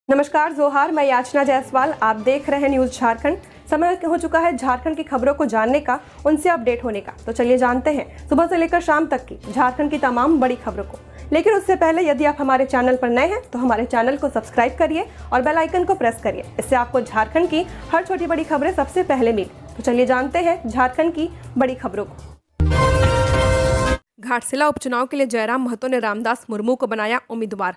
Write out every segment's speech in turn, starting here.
नमस्कार जोहार, मैं याचना जायसवाल। आप देख रहे हैं न्यूज़ झारखंड। समय हो चुका है झारखंड की खबरों को जानने का, उनसे अपडेट होने का। तो चलिए जानते हैं सुबह से लेकर शाम तक की झारखंड की तमाम बड़ी खबरों को। लेकिन उससे पहले यदि आप हमारे चैनल पर नए हैं तो हमारे चैनल को सब्सक्राइब करिए और बेल आइकन को प्रेस करिए। इससे आपको झारखंड की हर छोटी बड़ी खबरें सबसे पहले मिले। तो चलिए जानते हैं झारखंड की बड़ी खबरों को। घाटशिला उपचुनाव के लिए जयराम महतो ने रामदास मुर्मू को बनाया उम्मीदवार।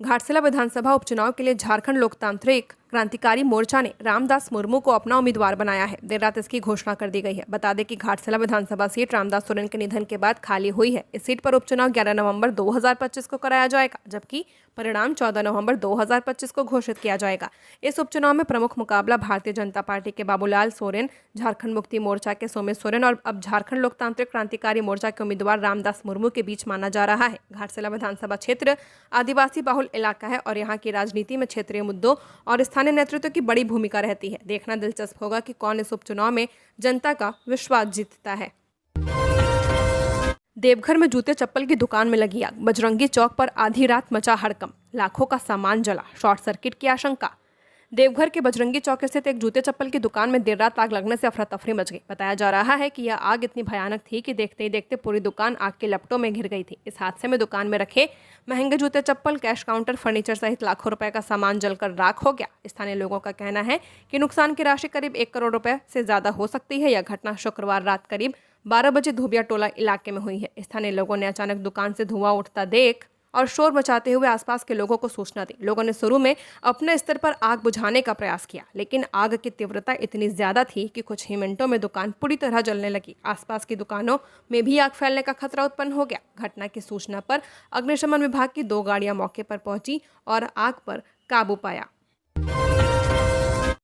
घाटशिला विधानसभा उपचुनाव के लिए झारखंड लोकतांत्रिक क्रांतिकारी मोर्चा ने रामदास मुर्मू को अपना उम्मीदवार बनाया है। देर रात इसकी घोषणा कर दी गई है। बता दें कि घाटशिला विधानसभा सीट रामदास सोरेन के निधन के बाद खाली हुई है। इस सीट पर उपचुनाव 11 नवंबर 2025 को कराया जाएगा, जबकि परिणाम 14 नवंबर 2025 को घोषित किया जाएगा। इस उपचुनाव में प्रमुख मुकाबला भारतीय जनता पार्टी के बाबूलाल सोरेन, झारखंड मुक्ति मोर्चा के सोमेश सोरेन और अब झारखंड लोकतांत्रिक क्रांतिकारी मोर्चा के उम्मीदवार रामदास मुर्मू के बीच माना जा रहा है। घाटशिला विधानसभा क्षेत्र आदिवासी बहुल इलाका है और यहाँ की राजनीति में क्षेत्रीय मुद्दों और स्थानीय नेतृत्व की बड़ी भूमिका रहती है। देखना दिलचस्प होगा कि कौन इस उपचुनाव में जनता का विश्वास जीतता है। देवघर में जूते चप्पल की दुकान में लगी आग। बजरंगी चौक पर आधी रात मचा हड़कंप, लाखों का सामान जला, शॉर्ट सर्किट की आशंका। देवघर के बजरंगी चौक स्थित एक जूते चप्पल की दुकान में देर रात आग लगने से अफरा तफरी मच गई। बताया जा रहा है कि यह आग इतनी भयानक थी कि देखते ही देखते पूरी दुकान आग के लपटों में घिर गई थी। इस हादसे में दुकान में रखे महंगे जूते चप्पल, कैश काउंटर, फर्नीचर सहित लाखों रुपए का सामान जलकर राख हो गया। स्थानीय लोगों का कहना है कि नुकसान की राशि करीब 1 करोड़ रुपए से ज्यादा हो सकती है। यह घटना शुक्रवार रात करीब 12 बजे धोबिया टोला इलाके में हुई है। स्थानीय लोगों ने अचानक दुकान से धुआं उठता देख और शोर मचाते हुए आसपास के लोगों को सूचना दी। लोगों ने शुरू में अपने स्तर पर आग बुझाने का प्रयास किया, लेकिन आग की तीव्रता इतनी ज्यादा थी कि कुछ ही मिनटों में दुकान पूरी तरह जलने लगी। आसपास की दुकानों में भी आग फैलने का खतरा उत्पन्न हो गया। घटना की सूचना पर अग्निशमन विभाग की 2 गाड़ियां मौके पर पहुंची और आग पर काबू पाया।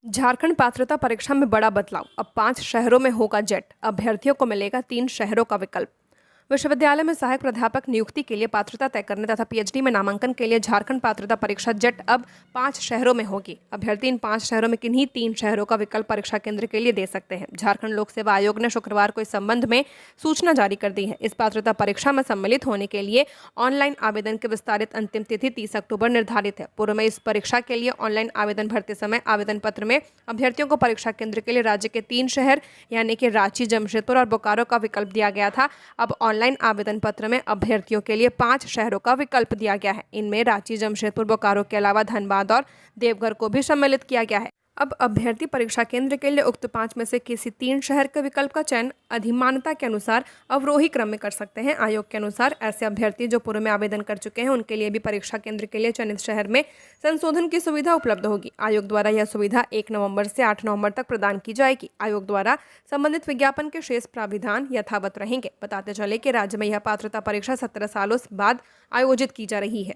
झारखंड पात्रता परीक्षा में बड़ा बदलाव, अब 5 शहरों में होगा जेट। अभ्यर्थियों को मिलेगा 3 शहरों का विकल्प। विश्वविद्यालय में सहायक प्राध्यापक नियुक्ति के लिए पात्रता तय करने तथा पीएचडी में नामांकन के लिए झारखंड पात्रता परीक्षा जेट अब 5 शहरों में होगी। अभ्यर्थी इन 5 शहरों में किन्हीं 3 शहरों का विकल्प परीक्षा केंद्र के लिए दे सकते हैं। झारखंड लोक सेवा आयोग ने शुक्रवार को इस संबंध में सूचना जारी कर दी है। इस पात्रता परीक्षा में सम्मिलित होने के लिए ऑनलाइन आवेदन की विस्तारित अंतिम तिथि 30 अक्टूबर निर्धारित है। पूर्व में इस परीक्षा के लिए ऑनलाइन आवेदन भरते समय आवेदन पत्र में अभ्यर्थियों को परीक्षा केंद्र के लिए राज्य के 3 शहर यानी कि रांची, जमशेदपुर और बोकारो का विकल्प दिया गया था। अब ऑनलाइन आवेदन पत्र में अभ्यर्थियों के लिए 5 शहरों का विकल्प दिया गया है। इनमें रांची, जमशेदपुर, बोकारो के अलावा धनबाद और देवघर को भी सम्मिलित किया गया है। अब अभ्यर्थी परीक्षा केंद्र के लिए उक्त 5 में से किसी 3 शहर के विकल्प का चयन अधिमानता के अनुसार अवरोही क्रम में कर सकते हैं। आयोग के अनुसार ऐसे अभ्यर्थी जो पूर्व में आवेदन कर चुके हैं उनके लिए भी परीक्षा केंद्र के लिए चयनित शहर में संशोधन की सुविधा उपलब्ध होगी। आयोग द्वारा यह सुविधा 1 नवंबर से 8 नवंबर तक प्रदान की जाएगी। आयोग द्वारा संबंधित विज्ञापन के शेष प्राविधान यथावत रहेंगे। बताते चले कि राज्य में यह पात्रता परीक्षा 17 सालों बाद आयोजित की जा रही है।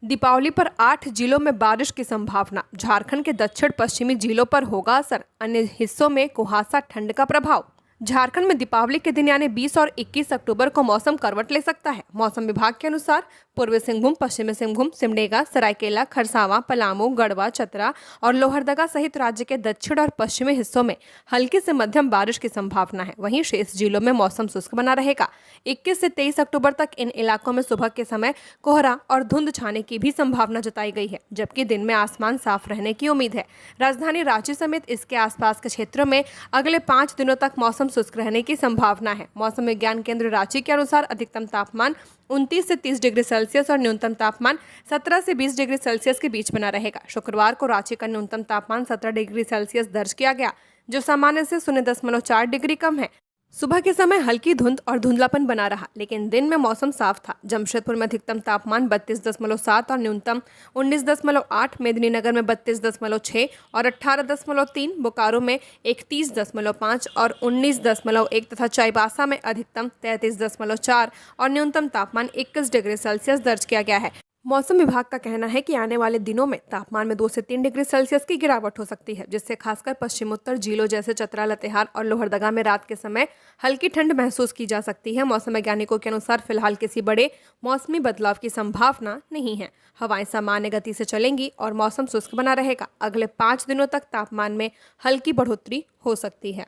दीपावली पर 8 जिलों में बारिश की संभावना। झारखंड के दक्षिण पश्चिमी जिलों पर होगा असर, अन्य हिस्सों में कुहासा, ठंड का प्रभाव। झारखंड में दीपावली के दिन यानी 20 और 21 अक्टूबर को मौसम करवट ले सकता है। मौसम विभाग के अनुसार पूर्वी सिंहभूम, पश्चिमी सिंहभूम, सिमडेगा, सरायकेला, खरसावां, पलामू, गढ़वा, चतरा और लोहरदगा सहित राज्य के दक्षिण और पश्चिमी हिस्सों में हल्की से मध्यम बारिश की संभावना है। वहीं शेष जिलों में मौसम शुष्क बना रहेगा। 21 से 23 अक्टूबर तक इन इलाकों में सुबह के समय कोहरा और धुंध छाने की भी संभावना जताई गई है, जबकि दिन में आसमान साफ रहने की उम्मीद है। राजधानी रांची समेत इसके आसपास के क्षेत्रों में अगले 5 दिनों तक मौसम शुष्क रहने की संभावना है। मौसम विज्ञान केंद्र रांची के अनुसार अधिकतम तापमान 29 से 30 डिग्री सेल्सियस और न्यूनतम तापमान 17 से 20 डिग्री सेल्सियस के बीच बना रहेगा। शुक्रवार को रांची का न्यूनतम तापमान 17 डिग्री सेल्सियस दर्ज किया गया, जो सामान्य से 0.4 डिग्री कम है। सुबह के समय हल्की धुंध और धुंधलापन बना रहा, लेकिन दिन में मौसम साफ था। जमशेदपुर में अधिकतम तापमान 32.7 और न्यूनतम 19.8, मेदिनीनगर में 32.6 और 18.3, बोकारो में 31.5 और 19.1 तथा चाईबासा में अधिकतम 33.4 और न्यूनतम तापमान 21 डिग्री सेल्सियस दर्ज किया गया है। मौसम विभाग का कहना है कि आने वाले दिनों में तापमान में 2 से 3 डिग्री सेल्सियस की गिरावट हो सकती है, जिससे खासकर पश्चिमोत्तर जिलों जैसे चतरा, लातेहार और लोहरदगा में रात के समय हल्की ठंड महसूस की जा सकती है। मौसम वैज्ञानिकों के अनुसार फिलहाल किसी बड़े मौसमी बदलाव की संभावना नहीं है। हवाएं सामान्य गति से चलेंगी और मौसम शुष्क बना रहेगा। अगले 5 दिनों तक तापमान में हल्की बढ़ोतरी हो सकती है।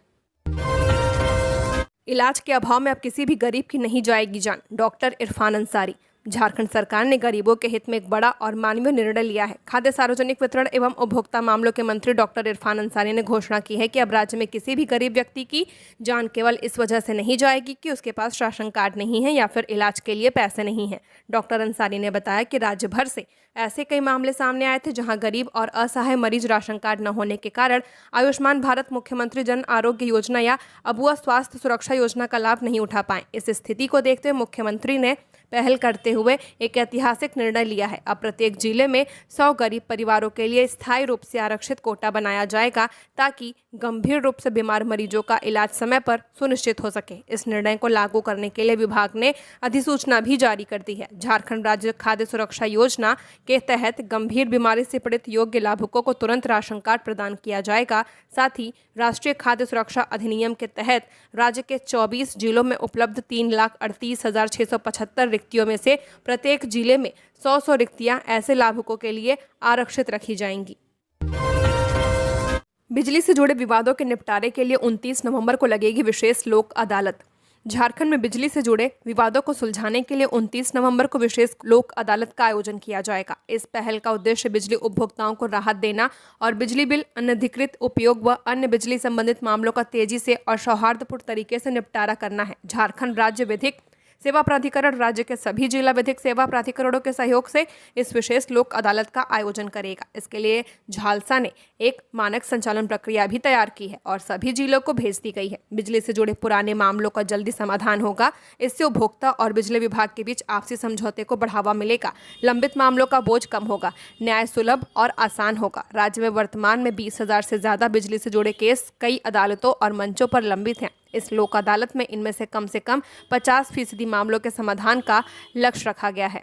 इलाज के अभाव में अब किसी भी गरीब की नहीं जाएगी जान, डॉक्टर इरफान अंसारी। झारखंड सरकार ने गरीबों के हित में एक बड़ा और मानवीय निर्णय लिया है। खाद्य सार्वजनिक वितरण एवं उपभोक्ता मामलों के मंत्री डॉक्टर इरफान अंसारी ने घोषणा की है कि अब राज्य में किसी भी गरीब व्यक्ति की जान केवल इस वजह से नहीं जाएगी कि उसके पास राशन कार्ड नहीं है या फिर इलाज के लिए पैसे नहीं हैं। डॉक्टर अंसारी ने बताया कि राज्य भर से ऐसे कई मामले सामने आए थे जहां गरीब और असहाय मरीज राशन कार्ड न होने के कारण आयुष्मान भारत, मुख्यमंत्री जन आरोग्य योजना या अबुआ स्वास्थ्य सुरक्षा योजना का लाभ नहीं उठा पाए। इस स्थिति को देखते हुए मुख्यमंत्री ने पहल करते हुए एक ऐतिहासिक निर्णय लिया है। अब प्रत्येक जिले में 100 गरीब परिवारों के लिए स्थायी रूप से आरक्षित कोटा बनाया जाएगा ताकि गंभीर रूप से बीमार मरीजों का इलाज समय पर सुनिश्चित हो सके। इस निर्णय को लागू करने के लिए विभाग ने अधिसूचना भी जारी कर दी है। झारखंड राज्य खाद्य सुरक्षा योजना के तहत गंभीर बीमारी से पीड़ित योग्य लाभुकों को तुरंत राशन कार्ड प्रदान किया जाएगा। साथ ही राष्ट्रीय खाद्य सुरक्षा अधिनियम के तहत राज्य के 24 जिलों में उपलब्ध 3,38,675 रिक्तियों में से प्रत्येक जिले में 100 रिक्तियां ऐसे लाभुकों के लिए आरक्षित रखी जाएंगी। बिजली से जुड़े विवादों के निपटारे के लिए 29 नवंबर को लगेगी विशेष लोक अदालत। झारखंड में बिजली से जुड़े विवादों को सुलझाने के लिए 29 नवंबर को विशेष लोक अदालत का आयोजन किया जाएगा। इस पहल का उद्देश्य बिजली उपभोक्ताओं को राहत देना और बिजली बिल, अनधिकृत उपयोग व अन्य बिजली संबंधित मामलों का तेजी से और सौहार्दपूर्ण तरीके से निपटारा करना है। झारखंड राज्य विधिक सेवा प्राधिकरण राज्य के सभी जिला विधिक सेवा प्राधिकरणों के सहयोग से इस विशेष लोक अदालत का आयोजन करेगा। इसके लिए झालसा ने एक मानक संचालन प्रक्रिया भी तैयार की है और सभी जिलों को भेज दी गई है। बिजली से जुड़े पुराने मामलों का जल्दी समाधान होगा। इससे उपभोक्ता और बिजली विभाग के बीच आपसी समझौते को बढ़ावा मिलेगा। लंबित मामलों का बोझ कम होगा, न्याय सुलभ और आसान होगा। राज्य में वर्तमान में 20,000 से ज्यादा बिजली से जुड़े केस कई अदालतों और मंचों पर लंबित हैं। इस लोक अदालत में इनमें से कम 50% मामलों के समाधान का लक्ष्य रखा गया है।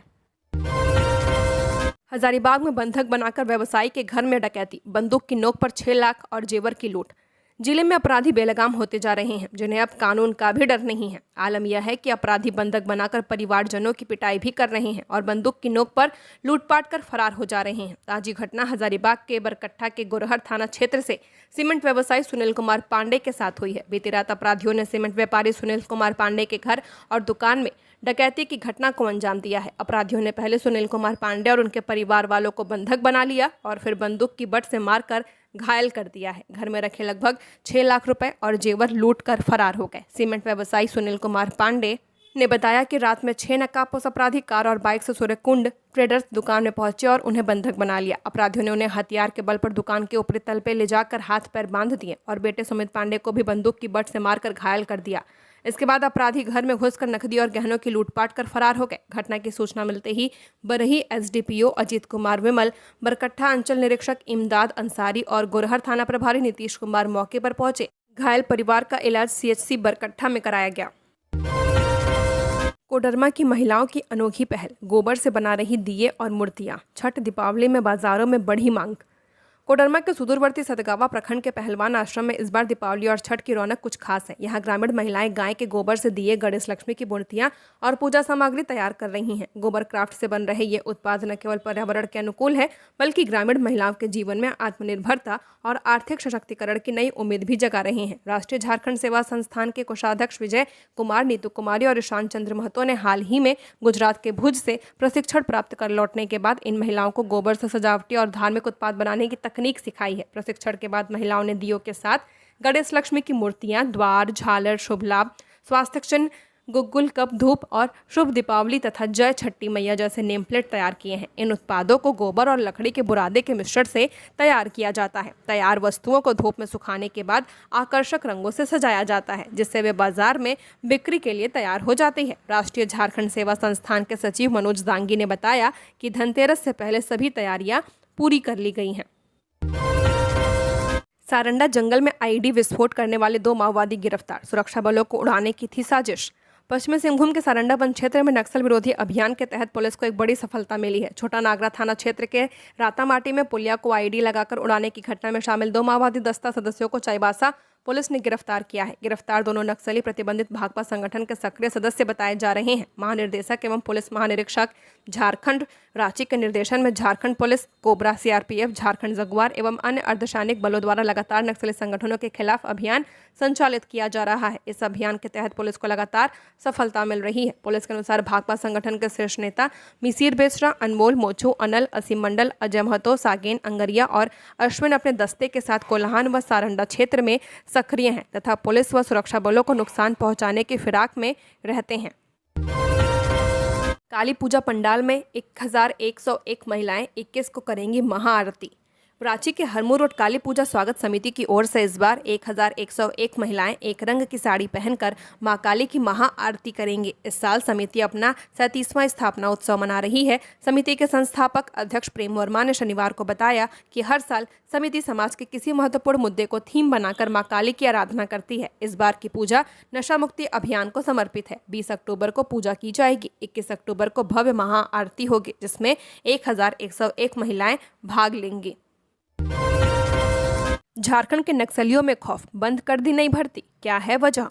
हजारीबाग में बंधक बनाकर व्यवसायी के घर में डकैती, बंदूक की नोक पर 6 लाख और जेवर की लूट। जिले में अपराधी बेलगाम होते जा रहे हैं, जिन्हें अब कानून का भी डर नहीं है। आलम यह है कि अपराधी बंधक बनाकर परिवारजनों की पिटाई भी कर रहे हैं और बंदूक की नोक पर लूटपाट कर फरार हो जा रहे हैं। ताजी घटना हजारीबाग के बरकट्ठा के गोरहर थाना क्षेत्र से सीमेंट व्यवसायी सुनील कुमार पांडे के साथ हुई है। बीती रात अपराधियों ने सीमेंट व्यापारी सुनील कुमार पांडे के घर और दुकान में डकैती की घटना को अंजाम दिया है। अपराधियों ने पहले सुनील कुमार पांडे और उनके परिवार वालों को बंधक बना लिया और फिर बंदूक की बट से मारकर घायल कर दिया है। घर में रखे लगभग 6 लाख रुपए और जेवर लूट कर फरार हो गए। सीमेंट व्यवसायी सुनील कुमार पांडे ने बताया कि रात में 6 नकाबपोश अपराधी कार और बाइक से सूर्यकुंड ट्रेडर्स दुकान में पहुंचे और उन्हें बंधक बना लिया। अपराधियों ने उन्हें हथियार के बल पर दुकान के ऊपरी तल पे ले जाकर हाथ पैर बांध दिए और बेटे सुमित पांडे को भी बंदूक की बट से मारकर घायल कर दिया। इसके बाद अपराधी घर में घुसकर नकदी और गहनों की लूटपाट कर फरार हो गए। घटना की सूचना मिलते ही बरही एसडीपीओ अजीत कुमार विमल, बरकट्ठा अंचल निरीक्षक इमदाद अंसारी और गोरहर थाना प्रभारी नीतीश कुमार मौके पर पहुंचे। घायल परिवार का इलाज सीएचसी बरकट्ठा में कराया गया। कोडरमा की महिलाओं की अनोखी पहल, गोबर से बना रही दिए और मूर्तियां। छठ दीपावली में बाजारों में बढ़ी मांग। कोडरमा के सुदूरवर्ती सतगावा प्रखंड के पहलवान आश्रम में इस बार दीपावली और छठ की रौनक कुछ खास है। यहाँ ग्रामीण महिलाएं गाय के गोबर से दिए, गणेश लक्ष्मी की मूर्तियां और पूजा सामग्री तैयार कर रही हैं। गोबर क्राफ्ट से बन रहे ये उत्पाद न केवल पर्यावरण के अनुकूल है बल्कि ग्रामीण महिलाओं के जीवन में आत्मनिर्भरता और आर्थिक सशक्तिकरण की नई उम्मीद भी जगा रहे हैं। राष्ट्रीय झारखंड सेवा संस्थान के कोषाध्यक्ष विजय कुमार, नीतू कुमारी और ईशान चंद्र महतो ने हाल ही में गुजरात के भुज से प्रशिक्षण प्राप्त कर लौटने के बाद इन महिलाओं को गोबर से सजावटी और धार्मिक उत्पाद बनाने की तकनीक सिखाई है। प्रशिक्षण के बाद महिलाओं ने दियों के साथ गणेश लक्ष्मी की मूर्तियां, द्वार, झालर, शुभ लाभ, स्वास्थ्य चिन्ह, गुग्गुल, कप, धूप और शुभ दीपावली तथा जय छठी मैया जैसे नेम प्लेट तैयार किए हैं। इन उत्पादों को गोबर और लकड़ी के बुरादे के मिश्रण से तैयार किया जाता है। तैयार वस्तुओं को धूप में सुखाने के बाद आकर्षक रंगों से सजाया जाता है, जिससे वे बाजार में बिक्री के लिए तैयार हो जाती है। राष्ट्रीय झारखंड सेवा संस्थान के सचिव मनोज दांगी ने बताया कि धनतेरस से पहले सभी तैयारियां पूरी कर ली गई हैं। सारंडा जंगल में आईईडी विस्फोट करने वाले 2 माओवादी गिरफ्तार, सुरक्षा बलों को उड़ाने की थी साजिश। पश्चिमी सिंहभूम के सारंडा वन क्षेत्र में नक्सल विरोधी अभियान के तहत पुलिस को एक बड़ी सफलता मिली है। छोटा नागरा थाना क्षेत्र के रातामाटी में पुलिया को आईईडी लगाकर उड़ाने की घटना में शामिल 2 माओवादी दस्ता सदस्यों को चाईबासा पुलिस ने गिरफ्तार किया है। गिरफ्तार दोनों नक्सली प्रतिबंधित भाकपा संगठन के सक्रिय सदस्य बताए जा रहे हैं। महानिर्देशक एवं पुलिस महानिरीक्षक झारखंड रांची के निर्देशन में Jharkhand police, cobra, CRPF, Jharkhand Jaguar एवं अन्य अर्धसैनिक बलों द्वारा लगातार नक्सली संगठनों के खिलाफ अभियान संचालित किया जा रहा है। इस अभियान के तहत पुलिस को लगातार सफलता मिल रही है। पुलिस के अनुसार भाकपा संगठन के शीर्ष नेता मिसिर बेसरा, अनमोल, मोचू, अनल, असीम मंडल, अजय महतो, सागेन, अंगरिया और अश्विन अपने दस्ते के साथ कोल्हान व सारंडा क्षेत्र में सक्रिय हैं तथा पुलिस व सुरक्षा बलों को नुकसान पहुंचाने की फिराक में रहते हैं। काली पूजा पंडाल में 1101 महिलाएं 21 को करेंगी महाआरती। रांची के हरमू रोड काली पूजा स्वागत समिति की ओर से इस बार 1101 महिलाएं एक रंग की साड़ी पहनकर मां काली की महाआरती करेंगी। इस साल समिति अपना 37वां स्थापना उत्सव मना रही है। समिति के संस्थापक अध्यक्ष प्रेम वर्मा ने शनिवार को बताया कि हर साल समिति समाज के किसी महत्वपूर्ण मुद्दे को थीम बनाकर मां काली की आराधना करती है। इस बार की पूजा नशा मुक्ति अभियान को समर्पित है। 20 अक्टूबर को पूजा की जाएगी। 21 अक्टूबर को भव्य महाआरती होगी जिसमें 1101 महिलाएं भाग लेंगी। झारखंड के नक्सलियों में खौफ, बंद कर दी नई भर्ती, क्या है वजह?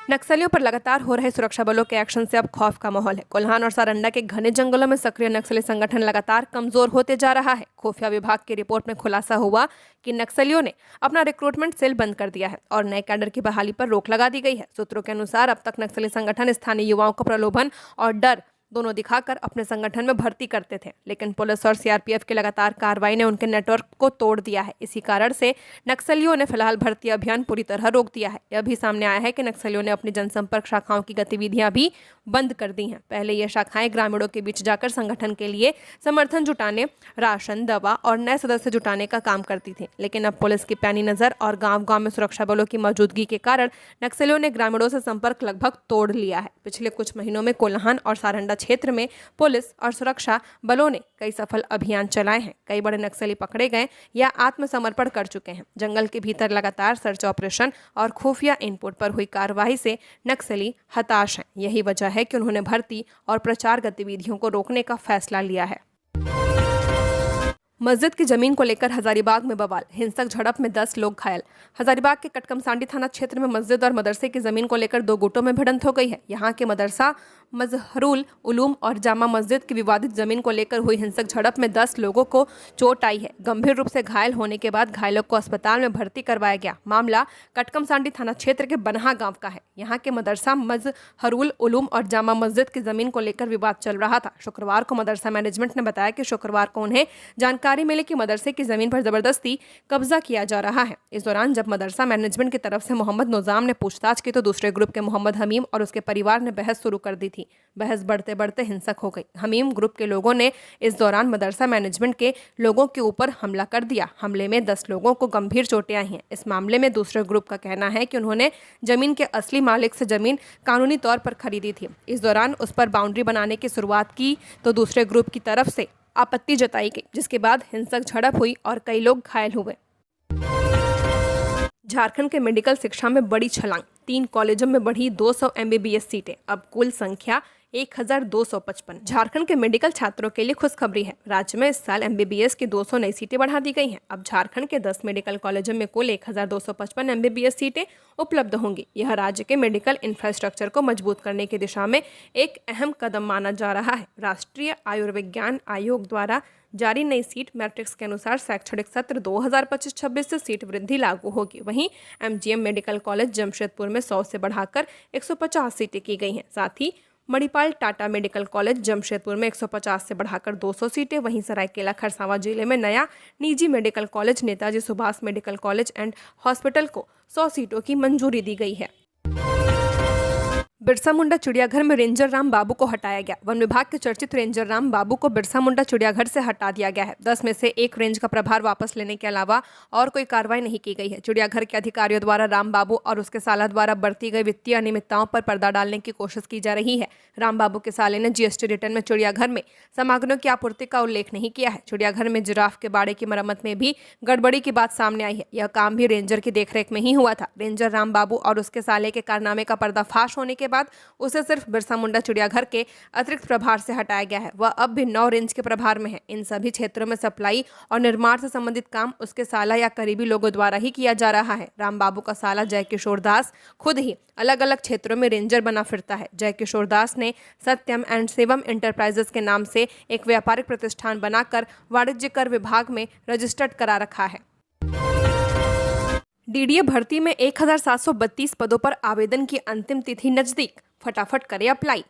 नक्सलियों पर लगातार हो रहे सुरक्षा बलों के एक्शन से अब खौफ का माहौल है। कोल्हान और सारंडा के घने जंगलों में सक्रिय नक्सली संगठन लगातार कमजोर होते जा रहा है। खुफिया विभाग की रिपोर्ट में खुलासा हुआ कि नक्सलियों ने अपना रिक्रूटमेंट सेल बंद कर दिया है और नए कैडर की बहाली पर रोक लगा दी गई है। सूत्रों के अनुसार अब तक नक्सली संगठन स्थानीय युवाओं को प्रलोभन और डर दोनों दिखाकर अपने संगठन में भर्ती करते थे, लेकिन पुलिस और सीआरपीएफ की लगातार कार्रवाई ने उनके नेटवर्क को तोड़ दिया है। इसी कारण से नक्सलियों ने फिलहाल भर्ती अभियान पूरी तरह रोक दिया है। यह भी सामने आया है कि नक्सलियों ने अपनी जनसंपर्क शाखाओं की गतिविधियां भी बंद कर दी हैं। पहले ये शाखाएं ग्रामीणों के बीच जाकर संगठन के लिए समर्थन जुटाने, राशन, दवा और नए सदस्य जुटाने का काम करती थी, लेकिन अब पुलिस की पैनी नजर और गाँव-गाँव में सुरक्षा बलों की मौजूदगी के कारण नक्सलियों ने ग्रामीणों से संपर्क लगभग तोड़ लिया है। पिछले कुछ महीनों में कोल्हान और सारंडा क्षेत्र में पुलिस और सुरक्षा बलों ने कई सफल अभियान चलाए हैं। कई बड़े नक्सली पकड़े गए या आत्मसमर्पण कर चुके हैं। जंगल के भीतर लगातार सर्च ऑपरेशन और खुफिया इनपुट पर हुई कार्रवाई से नक्सली हताश हैं। यही वजह है कि उन्होंने भर्ती और प्रचार गतिविधियों को रोकने का फैसला लिया है। मस्जिद की जमीन को लेकर हजारीबाग में बवाल, हिंसक झड़प में 10 लोग घायल। हजारीबाग के कटकमसांडी थाना क्षेत्र में मस्जिद और मदरसे की जमीन को लेकर 2 गुटों में भिड़ंत हो गई है। यहां के मदरसा मजहरुल उलूम और जामा मस्जिद की विवादित जमीन को लेकर हुई हिंसक झड़प में 10 लोगों को चोट आई है। गंभीर रूप से घायल होने के बाद घायलों को अस्पताल में भर्ती करवाया गया। मामला कटकमसांडी थाना क्षेत्र के बनहा गांव का है। यहां के मदरसा मजहरुल उलूम और जामा मस्जिद की जमीन को लेकर विवाद चल रहा था। शुक्रवार को मदरसा मैनेजमेंट ने बताया कि शुक्रवार को उन्हें जानकारी मिली कि मदरसे की जमीन पर जबरदस्ती कब्जा किया जा रहा है। इस दौरान जब मदरसा मैनेजमेंट की तरफ से मोहम्मद नोजाम ने पूछताछ की तो दूसरे ग्रुप के मोहम्मद हमीम और उसके परिवार ने बहस शुरू कर दी थी। बहस बढ़ते बढ़ते हिंसक हो गई। हमीम ग्रुप के लोगों ने इस दौरान मदरसा मैनेजमेंट के लोगों के ऊपर हमला कर दिया। हमले में 10 लोगों को गंभीर चोटें आई हैं। इस मामले में दूसरे ग्रुप का कहना है कि उन्होंने जमीन के असली मालिक से जमीन कानूनी तौर पर खरीदी थी। इस दौरान उस पर बाउंड्री बनाने की शुरुआत की तो दूसरे ग्रुप की तरफ से आपत्ति जताई गई, जिसके बाद हिंसक झड़प हुई और कई लोग घायल हुए। झारखंड के मेडिकल शिक्षा में बड़ी छलांग, 3 कॉलेजों में बढ़ी 200 MBBS सीटें, अब कुल संख्या 1255। झारखंड के मेडिकल छात्रों के लिए खुशखबरी है। राज्य में इस साल MBBS की 200 नई सीटें बढ़ा दी गई हैं। अब झारखंड के 10 मेडिकल कॉलेजों में कुल 1255 MBBS सीटें उपलब्ध होंगी। यह राज्य के मेडिकल इंफ्रास्ट्रक्चर को मजबूत करने की दिशा में एक अहम कदम माना जा रहा है। राष्ट्रीय आयुर्विज्ञान आयोग द्वारा जारी नई सीट मैट्रिक्स के अनुसार शैक्षणिक सत्र 2025-26 से सीट वृद्धि लागू होगी। वहीं MGM मेडिकल कॉलेज जमशेदपुर में 100 से बढ़ाकर 150 सीटें की गई हैं। साथ ही मणिपाल टाटा मेडिकल कॉलेज जमशेदपुर में 150 से बढ़ाकर 200 सीटें। वहीं सरायकेला खरसावां जिले में नया निजी medical college Netaji Subhash medical college and hospital को 100 सीटों की मंजूरी दी गई है। बिरसा मुंडा चिड़ियाघर में रेंजर राम बाबू को हटाया गया। वन विभाग के चर्चित रेंजर राम बाबू को बिरसा मुंडा चिड़ियाघर से हटा दिया गया है। 10 में से 1 रेंज का प्रभार वापस लेने के अलावा और कोई कार्रवाई नहीं की गई है। चिड़ियाघर के अधिकारियों द्वारा राम बाबू और उसके साला द्वारा बरती गई वित्तीय अनियमितताओं पर पर्दा डालने की कोशिश की जा रही है। राम बाबू के साले ने GST रिटर्न में चिड़ियाघर में सामग्रियों की आपूर्ति का उल्लेख नहीं किया है। चिड़ियाघर में जिराफ के बाड़े की मरम्मत में भी गड़बड़ी की बात सामने आई है। यह काम भी रेंजर की देखरेख में ही हुआ था। रेंजर राम बाबू और उसके साले के कारनामे का पर्दाफाश होने के बाद उसे सिर्फ बिरसा मुंडा चिड़ियाघर के अतिरिक्त प्रभार से हटाया गया है। वह अब भी 9 रेंज के प्रभार में है। इन सभी क्षेत्रों में सप्लाई और निर्माण से संबंधित काम उसके साला या करीबी लोगों द्वारा ही किया जा रहा है। रामबाबू का साला जय किशोर दास खुद ही अलग अलग क्षेत्रों में रेंजर बना फिरता है। जय किशोर दास ने सत्यम एंड शिवम एंटरप्राइजेस के नाम से एक व्यापारिक प्रतिष्ठान बनाकर वाणिज्य कर विभाग में रजिस्टर्ड करा रखा है। डीडीए भर्ती में 1732 पदों पर आवेदन की अंतिम तिथि नजदीक, फटाफट करें अप्लाई।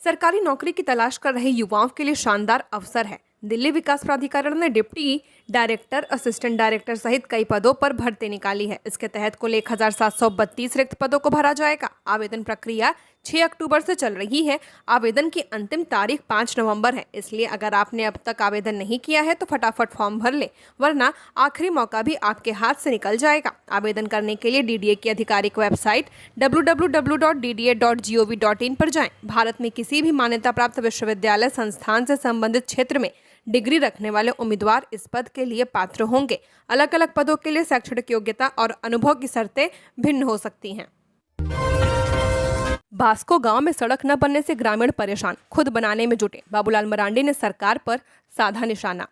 सरकारी नौकरी की तलाश कर रहे युवाओं के लिए शानदार अवसर है। दिल्ली विकास प्राधिकरण ने डिप्टी डायरेक्टर, असिस्टेंट डायरेक्टर सहित कई पदों पर भर्ती निकाली है। इसके तहत कुल 1732 रिक्त पदों को भरा जाएगा। आवेदन प्रक्रिया 6 अक्टूबर से चल रही है। आवेदन की अंतिम तारीख 5 नवंबर है। इसलिए अगर आपने अब तक आवेदन नहीं किया है तो फटाफट फॉर्म भर ले, वरना आखिरी मौका भी आपके हाथ से निकल जाएगा। आवेदन करने के लिए डीडीए की आधिकारिक वेबसाइट www.dda.gov.in पर जाएं। भारत में किसी भी मान्यता प्राप्त विश्वविद्यालय संस्थान से संबंधित क्षेत्र में डिग्री रखने वाले उम्मीदवार इस पद के लिए पात्र होंगे। अलग अलग पदों के लिए शैक्षणिक योग्यता और अनुभव की शर्तें भिन्न हो सकती हैं। बास्को गांव में सड़क न बनने से ग्रामीण परेशान, खुद बनाने में जुटे। बाबूलाल मरांडी ने सरकार पर साधा निशाना।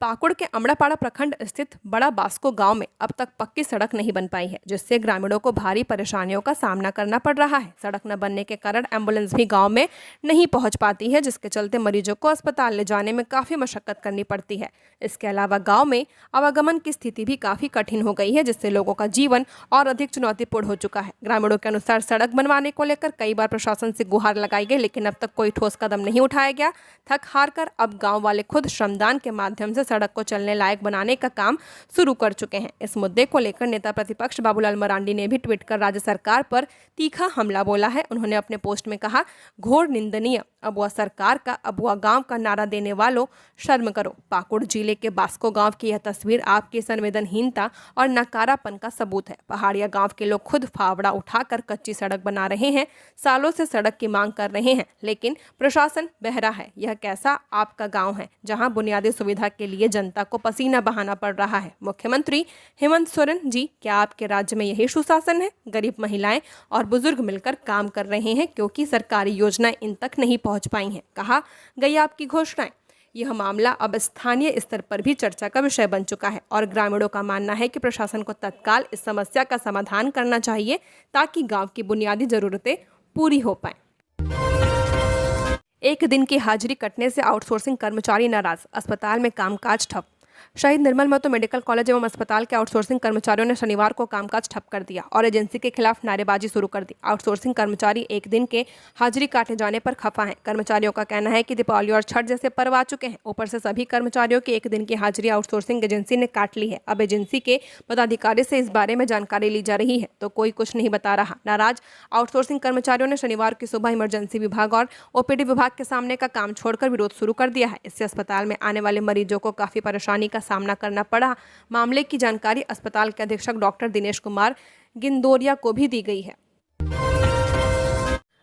पाकुड़ के अमड़ापाड़ा प्रखंड स्थित बड़ा बास्को गांव में अब तक पक्की सड़क नहीं बन पाई है, जिससे ग्रामीणों को भारी परेशानियों का सामना करना पड़ रहा है। सड़क न बनने के कारण एम्बुलेंस भी गांव में नहीं पहुंच पाती है, जिसके चलते मरीजों को अस्पताल ले जाने में काफी मशक्कत करनी पड़ती है। इसके अलावा गांव में आवागमन की स्थिति भी काफी कठिन हो गई है, जिससे लोगों का जीवन और अधिक चुनौतीपूर्ण हो चुका है। ग्रामीणों के अनुसार सड़क बनवाने को लेकर कई बार प्रशासन से गुहार लगाई गई, लेकिन अब तक कोई ठोस कदम नहीं उठाया गया। थक हार कर अब गाँव वाले खुद श्रमदान के माध्यम से सड़क को चलने लायक बनाने का काम शुरू कर चुके हैं। इस मुद्दे को लेकर नेता प्रतिपक्ष बाबूलाल मरांडी ने भी ट्वीट कर राज्य सरकार पर तीखा हमला बोला है। उन्होंने अपने पोस्ट में कहा, घोर निंदनीय अबुआ सरकार का, अबुआ गांव का नारा देने वालों, शर्म करो। पाकुड़ जिले के बास्को गांव की यह तस्वीर आपकी संवेदनहीनता और नकारापन का सबूत है। पहाड़िया गांव के लोग खुद फावड़ा उठाकर कच्ची सड़क बना रहे हैं, सालों से सड़क की मांग कर रहे हैं, लेकिन प्रशासन बहरा है। यह कैसा आपका गांव है जहां बुनियादी सुविधा के लिए जनता को पसीना बहाना पड़ रहा है? मुख्यमंत्री हेमंत सोरेन जी, क्या आपके राज्य में यही सुशासन है? गरीब महिलाएं और बुजुर्ग मिलकर काम कर रहे हैं, क्योंकि सरकारी योजनाएं इन तक नहीं पहुंच पाई हैं। कहा गई आपकी घोषणाएं। यह मामला अब स्थानीय स्तर पर भी चर्चा का विषय बन चुका है और ग्रामीणों का मानना है कि प्रशासन को तत्काल इस समस्या का समाधान करना चाहिए, ताकि गांव की बुनियादी जरूरतें पूरी हो पाएं। एक दिन की हाजिरी कटने से आउटसोर्सिंग कर्मचारी नाराज, अस्पताल में कामकाज ठप। शहीद निर्मल महतो मेडिकल कॉलेज एवं अस्पताल के आउटसोर्सिंग कर्मचारियों ने शनिवार को कामकाज ठप कर दिया और एजेंसी के खिलाफ नारेबाजी शुरू कर दी। आउटसोर्सिंग कर्मचारी एक दिन के हाजिरी काटे जाने पर खफा हैं। कर्मचारियों का कहना है कि दीपावली और छठ जैसे पर्व आ चुके हैं, ऊपर से सभी कर्मचारियों की एक दिन की हाजिरी आउटसोर्सिंग एजेंसी ने काट ली है। अब एजेंसी के पदाधिकारी से इस बारे में जानकारी ली जा रही है तो कोई कुछ नहीं बता रहा। नाराज आउटसोर्सिंग कर्मचारियों ने शनिवार की सुबह इमरजेंसी विभाग और ओपीडी विभाग के सामने का काम छोड़कर विरोध शुरू कर दिया है। इससे अस्पताल में आने वाले मरीजों को काफी परेशानी का सामना करना पड़ा। मामले की जानकारी अस्पताल के अधीक्षक डॉक्टर दिनेश कुमार गिंदोरिया को भी दी गई है।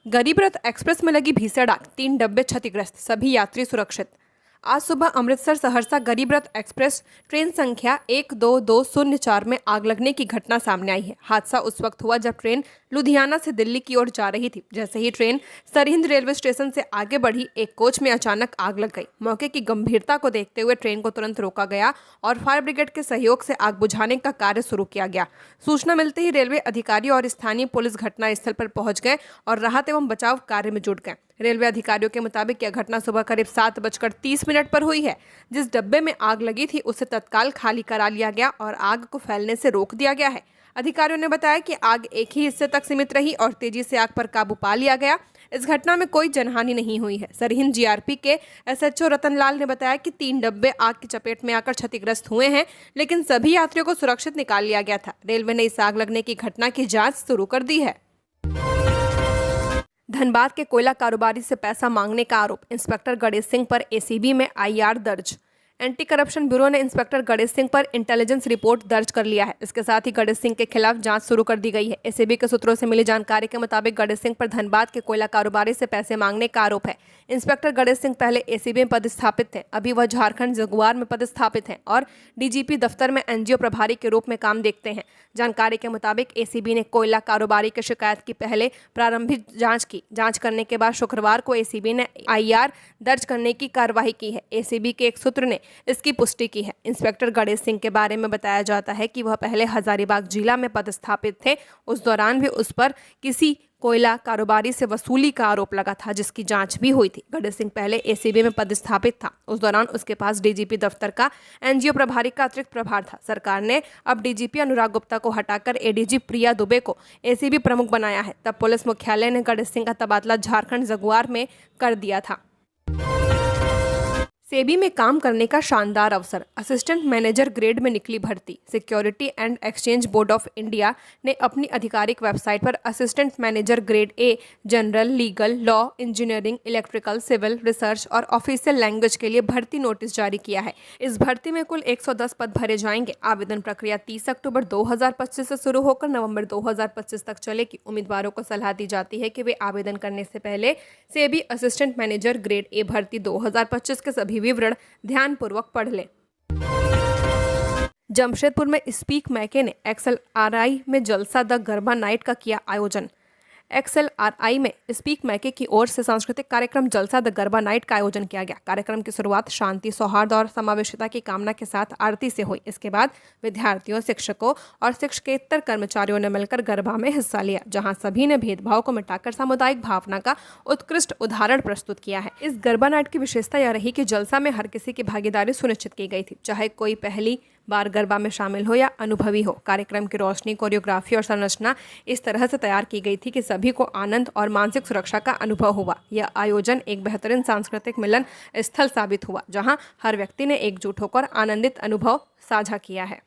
गरीब रथ एक्सप्रेस में लगी भीषण आग, 3 डब्बे क्षतिग्रस्त, सभी यात्री सुरक्षित। आज सुबह अमृतसर सहरसा गरीब रथ एक्सप्रेस ट्रेन संख्या 12204 में आग लगने की घटना सामने आई है। हादसा उस वक्त हुआ जब ट्रेन लुधियाना से दिल्ली की ओर जा रही थी। जैसे ही ट्रेन सरहिंद रेलवे स्टेशन से आगे बढ़ी, एक कोच में अचानक आग लग गई। मौके की गंभीरता को देखते हुए ट्रेन को तुरंत रोका गया और फायर ब्रिगेड के सहयोग से आग बुझाने का कार्य शुरू किया गया। सूचना मिलते ही रेलवे अधिकारी और स्थानीय पुलिस घटनास्थल पर पहुंच गए और राहत एवं बचाव कार्य में जुट गए। रेलवे अधिकारियों के मुताबिक यह घटना सुबह करीब 7:30 पर हुई है। जिस डब्बे में आग लगी थी उसे तत्काल खाली करा लिया गया और आग को फैलने से रोक दिया गया है। अधिकारियों ने बताया कि आग एक ही हिस्से तक सीमित रही और तेजी से आग पर काबू पा लिया गया। इस घटना में कोई जनहानि नहीं हुई है। सरहिंद जीआरपी के एसएचओ रतनलाल ने बताया कि 3 डब्बे आग की चपेट में आकर क्षतिग्रस्त हुए हैं, लेकिन सभी यात्रियों को सुरक्षित निकाल लिया गया था। रेलवे ने इस आग लगने की घटना की जाँच शुरू कर दी है। धनबाद के कोयला कारोबारी से पैसा मांगने का आरोप, इंस्पेक्टर गणेश सिंह पर एसीबी में आईआर दर्ज। एंटी करप्शन ब्यूरो ने इंस्पेक्टर गणेश सिंह पर इंटेलिजेंस रिपोर्ट दर्ज कर लिया है। इसके साथ ही गणेश सिंह के खिलाफ जांच शुरू कर दी गई है। एसीबी के सूत्रों से मिली जानकारी के मुताबिक गणेश सिंह पर धनबाद के कोयला कारोबारी से पैसे मांगने का आरोप है। इंस्पेक्टर गणेश सिंह पहले एसीबी में पदस्थापित थे, अभी वह झारखंड जगुआर में पदस्थापित हैं और डीजीपी दफ्तर में एनजीओ प्रभारी के रूप में काम देखते हैं। जानकारी के मुताबिक एसीबी ने कोयला कारोबारी की शिकायत की पहले प्रारंभिक जांच की। जांच करने के बाद शुक्रवार को एसीबी ने आईआर दर्ज करने की कार्रवाई की है। एसीबी के एक सूत्र ने इसकी पुष्टि की है। इंस्पेक्टर गणेश सिंह के बारे में बताया जाता है कि वह पहले हजारीबाग जिला में पदस्थापित थे। उस दौरान भी उस पर किसी कोयला कारोबारी से वसूली का आरोप लगा था, जिसकी जांच भी हुई थी। गणेश सिंह पहले एसीबी में पदस्थापित था। उस दौरान उसके पास डीजीपी दफ्तर का एनजीओ प्रभारी का अतिरिक्त प्रभार था। सरकार ने अब डीजीपी अनुराग गुप्ता को हटाकर एडीजी प्रिया दुबे को एसीबी प्रमुख बनाया है। तब पुलिस मुख्यालय ने गणेश सिंह का तबादला झारखंड जगुआर में कर दिया था। सेबी में काम करने का शानदार अवसर, असिस्टेंट मैनेजर ग्रेड में निकली भर्ती। Security and Exchange Board of India ने अपनी आधिकारिक वेबसाइट पर assistant manager grade A general, legal, law, engineering, electrical, civil, research और ऑफिशियल लैंग्वेज के लिए भर्ती नोटिस जारी किया है। इस भर्ती में कुल 110 पद भरे जाएंगे। आवेदन प्रक्रिया 30 अक्टूबर 2025 से शुरू होकर नवंबर 2025 तक चलेगी। उम्मीदवारों को सलाह दी जाती है कि वे आवेदन करने से पहले सेबी असिस्टेंट मैनेजर ग्रेड ए भर्ती 2025 के सभी विवरण ध्यानपूर्वक पढ़ लें। जमशेदपुर में स्पीक मैके ने XLRI में जलसा द गरबा नाइट का किया आयोजन। XLRI में स्पीक मैके की ओर से सांस्कृतिक कार्यक्रम जलसा द गरबा नाइट का आयोजन किया गया। कार्यक्रम की शुरुआत शांति, सौहार्द और समावेशिता की कामना के साथ आरती से हुई। इसके बाद विद्यार्थियों, शिक्षकों और शिक्षकेतर कर्मचारियों ने मिलकर गरबा में हिस्सा लिया, जहां सभी ने भेदभाव को मिटाकर सामुदायिक भावना का उत्कृष्ट उदाहरण प्रस्तुत किया है। इस गरबा नाइट की विशेषता यह रही कि जलसा में हर किसी की भागीदारी सुनिश्चित की गई थी, चाहे कोई पहली बार गरबा में शामिल हो या अनुभवी हो। कार्यक्रम की रोशनी, कोरियोग्राफी और संरचना इस तरह से तैयार की गई थी कि सभी को आनंद और मानसिक सुरक्षा का अनुभव हुआ। यह आयोजन एक बेहतरीन सांस्कृतिक मिलन स्थल साबित हुआ, जहां हर व्यक्ति ने एकजुट होकर आनंदित अनुभव साझा किया है।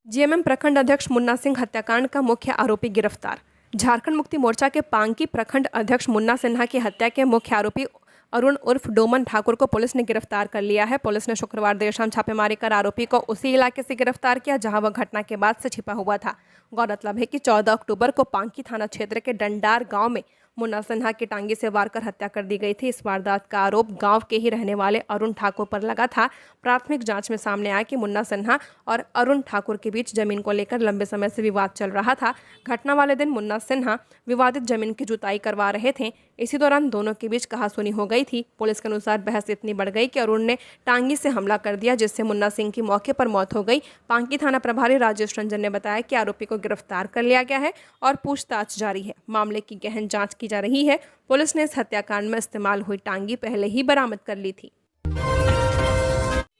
जीएमएम प्रखंड अध्यक्ष मुन्ना सिंह हत्याकांड का मुख्य आरोपी गिरफ्तार। झारखंड मुक्ति मोर्चा के पांकी प्रखंड अध्यक्ष मुन्ना सिन्हा की हत्या के मुख्य आरोपी अरुण उर्फ डोमन ठाकुर को पुलिस ने गिरफ्तार कर लिया है। पुलिस ने शुक्रवार देर शाम छापेमारी कर आरोपी को उसी इलाके से गिरफ्तार किया जहां वह घटना के बाद से छिपा हुआ था। गौरतलब है कि 14 अक्टूबर को पांकी थाना क्षेत्र के डंडार गांव में मुन्ना सिन्हा की टांगी से वार कर हत्या कर दी गई थी। इस वारदात का आरोप गांव के ही रहने वाले अरुण ठाकुर पर लगा था। प्राथमिक जांच में सामने आया कि मुन्ना सिन्हा और अरुण ठाकुर के बीच जमीन को लेकर लंबे समय से विवाद चल रहा था। घटना वाले दिन मुन्ना सिन्हा विवादित जमीन की जुताई करवा रहे थे। इसी दौरान दोनों के बीच कहासुनी हो गई थी। पुलिस के अनुसार बहस इतनी बढ़ गई कि अरुण ने टांगी से हमला कर दिया, जिससे मुन्ना सिंह की मौके पर मौत हो गई। पांकी थाना प्रभारी राजेश रंजन ने बताया कि आरोपी को गिरफ्तार कर लिया गया है और पूछताछ जारी है। मामले की गहन जांच की जा रही है। पुलिस ने इस हत्याकांड में इस्तेमाल हुई टांगी पहले ही बरामद कर ली थी।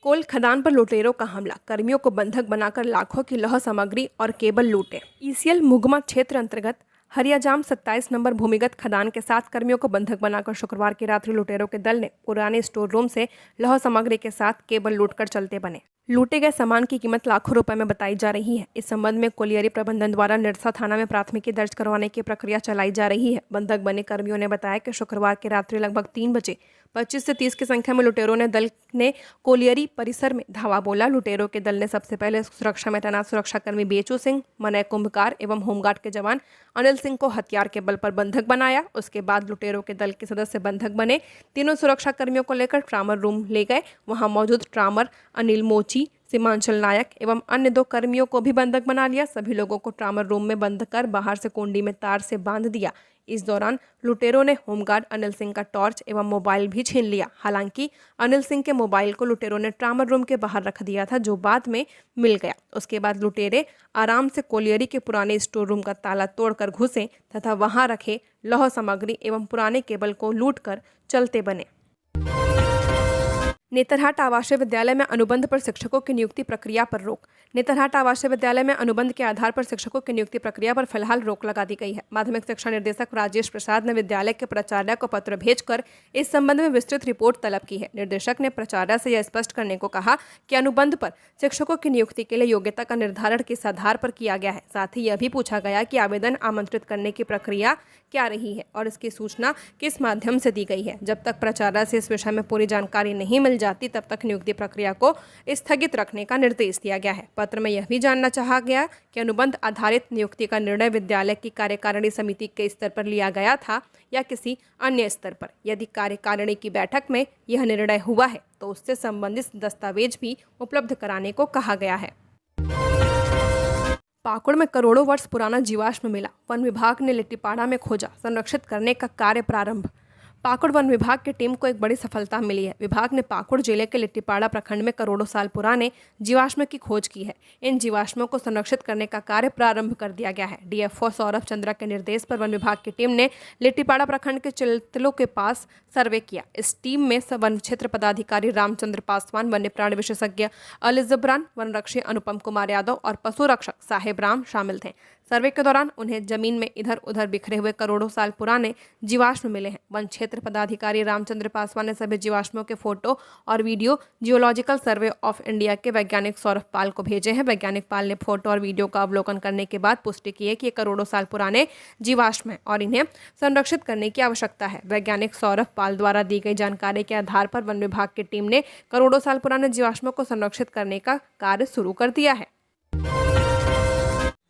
कोल खदान पर लुटेरों का हमला, कर्मियों को बंधक बनाकर लाखों की लौह सामग्री और केबल लूटे। ईसीएल मुगमा क्षेत्र अंतर्गत हरियाजाम 27 नंबर भूमिगत खदान के 7 कर्मियों को बंधक बनाकर शुक्रवार की रात्रि लुटेरों के दल ने पुराने स्टोर रूम से लौह सामग्री के साथ केबल लूटकर चलते बने। लूटे गए सामान की कीमत लाखों रुपए में बताई जा रही है। इस संबंध में कोलियरी प्रबंधन द्वारा निरसा थाना में प्राथमिकी दर्ज करवाने की प्रक्रिया चलाई जा रही है। बंधक बने कर्मियों ने बताया कि शुक्रवार की रात्रि लगभग 3 बजे 25 से 30 की संख्या में लुटेरों ने दल ने कोलियरी परिसर में धावा बोला। लुटेरों के दल ने सबसे पहले सुरक्षा में तैनात सुरक्षाकर्मी बेचू सिंह, मनय कुंभकार एवं होमगार्ड के जवान अनिल सिंह को हथियार के बल पर बंधक बनाया। उसके बाद लुटेरों के दल के सदस्य बंधक बने। तीनों सुरक्षा कर्मियों को लेकर ट्रामर रूम ले गए। वहां मौजूद ट्रामर अनिल मोची, सीमांचल नायक एवं अन्य 2 कर्मियों को भी बंधक बना लिया। सभी लोगों को ट्रामर रूम में बंद कर बाहर से कुंडी में तार से बांध दिया। इस दौरान लुटेरों ने होमगार्ड अनिल सिंह का टॉर्च एवं मोबाइल भी छीन लिया। हालांकि अनिल सिंह के मोबाइल को लुटेरों ने ट्रामर रूम के बाहर रख दिया था, जो बाद में मिल गया। उसके बाद लुटेरे आराम से कोलियरी के पुराने स्टोर रूम का ताला तोड़कर घुसे तथा वहां रखे लौह सामग्री एवं पुराने केबल को लूटकर चलते बने। नेतरहाट आवासीय विद्यालय में अनुबंध पर शिक्षकों की नियुक्ति प्रक्रिया पर रोक। नेतरहाट आवासीय विद्यालय में अनुबंध के आधार पर शिक्षकों की नियुक्ति प्रक्रिया पर फिलहाल रोक लगा दी गई है। माध्यमिक शिक्षा निर्देशक राजेश प्रसाद ने विद्यालय के प्राचार्य को पत्र भेजकर इस संबंध में विस्तृत रिपोर्ट तलब की है। निर्देशक ने प्राचार्य से यह स्पष्ट करने को कहा कि अनुबंध पर शिक्षकों की नियुक्ति के लिए योग्यता का निर्धारण किस आधार पर किया गया है। साथ ही यह भी पूछा गया कि आवेदन आमंत्रित करने की प्रक्रिया क्या रही है और इसकी सूचना किस माध्यम से दी गई है। जब तक प्राचार्य से इस विषय में पूरी जानकारी नहीं मिल जाती तब तक नियुक्ति प्रक्रिया को स्थगित रखने का निर्देश दिया गया है। पत्र में यह भी जानना चाहा गया कि अनुबंध आधारित नियुक्ति का निर्णय विद्यालय की कार्यकारिणी समिति के स्तर पर लिया गया था या किसी अन्य स्तर पर। यदि कार्यकारिणी की बैठक में यह निर्णय हुआ है तो उससे संबंधित दस्तावेज भी उपलब्ध कराने को कहा गया है। पाकुड़ में करोड़ों वर्ष पुराना जीवाश्म मिला, वन विभाग ने लिट्टीपाड़ा में खोजा, संरक्षित करने का कार्य प्रारंभ। पाकुड़ वन विभाग की टीम को एक बड़ी सफलता मिली है। विभाग ने पाकुड़ जिले के लिट्टीपाड़ा प्रखंड में करोड़ों साल पुराने जीवाश्म की खोज की है। इन जीवाश्मों को संरक्षित करने का कार्य प्रारंभ कर दिया गया है। डीएफओ सौरभ चंद्रा के निर्देश पर वन विभाग की टीम ने लिट्टीपाड़ा प्रखंड के चिलतलों के पास सर्वे किया। इस टीम में वन क्षेत्र पदाधिकारी रामचंद्र पासवान, वन्य प्राणी विशेषज्ञ अली जबरान, वन रक्षी अनुपम कुमार यादव और पशु रक्षक साहेब राम शामिल थे। सर्वे के दौरान उन्हें जमीन में इधर उधर बिखरे हुए करोड़ों साल पुराने जीवाश्म मिले हैं। वन क्षेत्र पदाधिकारी रामचंद्र पासवान ने सभी जीवाश्मों के फोटो और video geological survey of India के वैज्ञानिक सौरभ पाल को भेजे हैं। वैज्ञानिक पाल ने फोटो और वीडियो का अवलोकन करने के बाद पुष्टि की है कि ये करोड़ों साल पुराने जीवाश्म हैं और इन्हें संरक्षित करने की आवश्यकता है। वैज्ञानिक सौरभ पाल द्वारा दी गई जानकारी के आधार पर वन विभाग की टीम ने करोड़ों साल पुराने जीवाश्मों को संरक्षित करने का कार्य शुरू कर दिया है।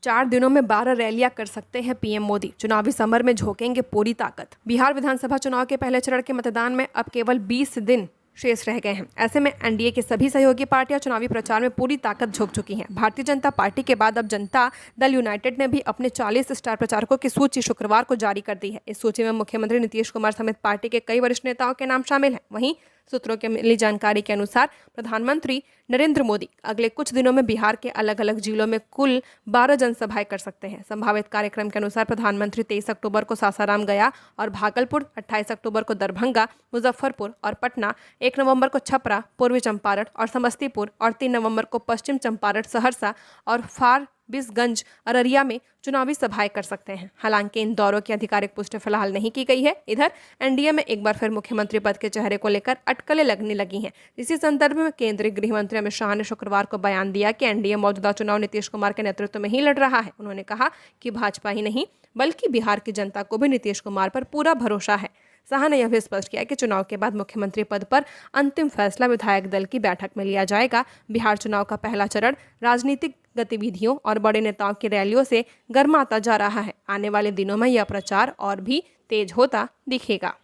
4 दिनों में 12 रैलियां कर सकते हैं पीएम मोदी, चुनावी समर में झोंकेंगे पूरी ताकत। बिहार विधानसभा चुनाव के पहले चरण के मतदान में अब केवल 20 दिन शेष रह गए हैं। ऐसे में एनडीए की सभी सहयोगी पार्टियां चुनावी प्रचार में पूरी ताकत झोंक चुकी हैं। भारतीय जनता पार्टी के बाद अब जनता दल यूनाइटेड ने भी अपने 40 स्टार प्रचारकों की सूची शुक्रवार को जारी कर दी है। इस सूची में मुख्यमंत्री नीतीश कुमार समेत पार्टी के कई वरिष्ठ नेताओं के नाम शामिल हैं। वहीं सूत्रों के मिली जानकारी के अनुसार प्रधानमंत्री नरेंद्र मोदी अगले कुछ दिनों में बिहार के अलग अलग जिलों में कुल 12 जनसभाएं कर सकते हैं। संभावित कार्यक्रम के अनुसार प्रधानमंत्री 23 अक्टूबर को सासाराम, गया और भागलपुर, 28 अक्टूबर को दरभंगा, मुजफ्फरपुर और पटना, 1 नवंबर को छपरा, पूर्वी चंपारण और समस्तीपुर और 3 नवंबर को पश्चिम चंपारण, सहरसा और फारबिसगंज, अररिया में चुनावी सभाएं कर सकते हैं। हालांकि इन दौरों की आधिकारिक पुष्टि फिलहाल नहीं की गई है। इधर एनडीए में एक बार फिर मुख्यमंत्री पद के चेहरे को लेकर अटकलें लगने लगी हैं। इसी संदर्भ में केंद्रीय गृह मंत्री अमित शाह ने शुक्रवार को बयान दिया कि एनडीए मौजूदा चुनाव नीतीश कुमार के नेतृत्व में ही लड़ रहा है। उन्होंने कहा कि भाजपा ही नहीं बल्कि बिहार की जनता को भी नीतीश कुमार पर पूरा भरोसा है। शाह ने यह भी स्पष्ट किया कि चुनाव के बाद मुख्यमंत्री पद पर अंतिम फैसला विधायक दल की बैठक में लिया जाएगा। बिहार चुनाव का पहला चरण राजनीतिक गतिविधियों और बड़े नेताओं की रैलियों से गर्माता जा रहा है। आने वाले दिनों में यह प्रचार और भी तेज होता दिखेगा।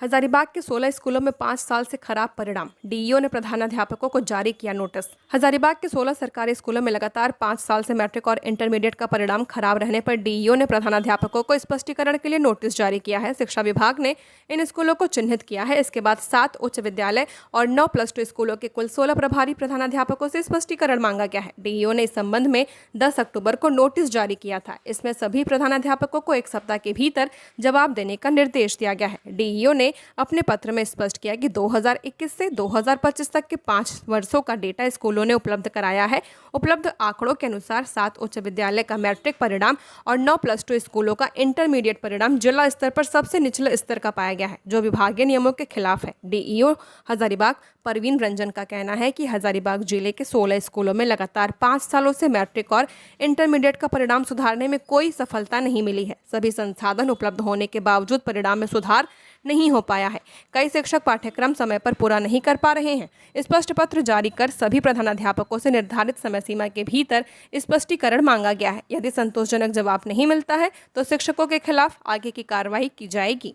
हजारीबाग के 16 स्कूलों में 5 साल से खराब परिणाम, डीईओ ने प्रधानाध्यापकों को जारी किया नोटिस। हजारीबाग के 16 सरकारी स्कूलों में लगातार 5 साल से मैट्रिक और इंटरमीडिएट का परिणाम खराब रहने पर डीईओ ने प्रधानाध्यापकों को स्पष्टीकरण के लिए नोटिस जारी किया है। शिक्षा विभाग ने इन स्कूलों को चिन्हित किया है। इसके बाद 7 उच्च विद्यालय और 9 +2 स्कूलों के कुल 16 प्रभारी प्रधानाध्यापकों से स्पष्टीकरण मांगा गया है। डीईओ ने इस संबंध में 10 अक्टूबर को नोटिस जारी किया था। इसमें सभी प्रधानाध्यापकों को 1 सप्ताह के भीतर जवाब देने का निर्देश दिया गया है। डीईओ ने अपने पत्र में स्पष्ट किया कि 2021 से 2025 तक के 5 वर्षों का डेटा स्कूलों ने उपलब्ध कराया है। उपलब्ध आंकड़ों के अनुसार 7 उच्च विद्यालय का मैट्रिक परिणाम और 9 +2 स्कूलों का इंटरमीडिएट परिणाम जिला स्तर पर सबसे निचले स्तर का पाया गया है, जो विभागीय नियमों के खिलाफ है। डीईओ हजारीबाग परवीन रंजन का कहना है कि हजारीबाग जिले के 16 स्कूलों में लगातार 5 सालों से मैट्रिक और इंटरमीडिएट का परिणाम सुधारने में कोई सफलता नहीं मिली है। सभी संसाधन उपलब्ध होने के बावजूद परिणाम में सुधार नहीं हो पाया है। कई शिक्षक पाठ्यक्रम समय पर पूरा नहीं कर पा रहे हैं। स्पष्ट पत्र जारी कर सभी प्रधानाध्यापकों से निर्धारित समय सीमा के भीतर स्पष्टीकरण मांगा गया है। यदि संतोषजनक जवाब नहीं मिलता है तो शिक्षकों के खिलाफ आगे की कार्रवाई की जाएगी।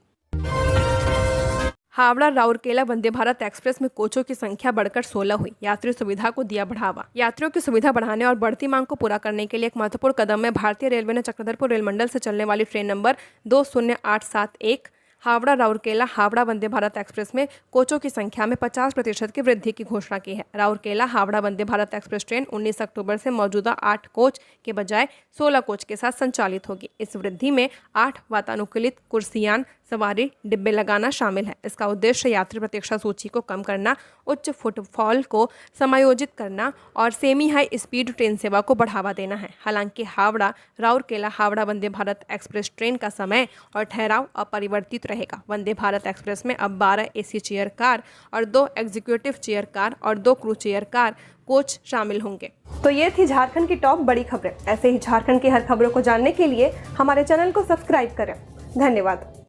हावड़ा राउरकेला वंदे भारत एक्सप्रेस में कोचों की संख्या बढ़कर 16 हुई, यात्री सुविधा को दिया बढ़ावा। यात्रियों की सुविधा बढ़ाने और बढ़ती मांग को पूरा करने के लिए एक महत्वपूर्ण कदम में भारतीय रेलवे ने चक्रधरपुर रेल मंडल से चलने वाली train number 20871 Howrah Rourkela Howrah Vande Bharat express में कोचों की संख्या में 50% की वृद्धि की घोषणा की है। राउरकेला हावड़ा वंदे भारत एक्सप्रेस ट्रेन 19 अक्टूबर से मौजूदा 8 कोच के बजाय 16 कोच के साथ संचालित होगी। इस वृद्धि में 8 वातानुकूलित कुर्सियां, सवारी डिब्बे लगाना शामिल है। इसका उद्देश्य यात्री प्रतीक्षा सूची को कम करना, उच्च फुटफॉल को समायोजित करना और सेमी हाई स्पीड ट्रेन सेवा को बढ़ावा देना है। हालांकि हावड़ा राउरकेला हावड़ा वंदे भारत एक्सप्रेस ट्रेन का समय और ठहराव अपरिवर्तित रहेगा। वंदे भारत एक्सप्रेस में अब 12 AC चेयर कार और 2 एग्जीक्यूटिव चेयर कार और 2 क्रू चेयर कार कोच शामिल होंगे। तो ये थी झारखंड की टॉप बड़ी खबरें। ऐसे ही झारखंड की हर खबरों को जानने के लिए हमारे चैनल को सब्सक्राइब करें। धन्यवाद।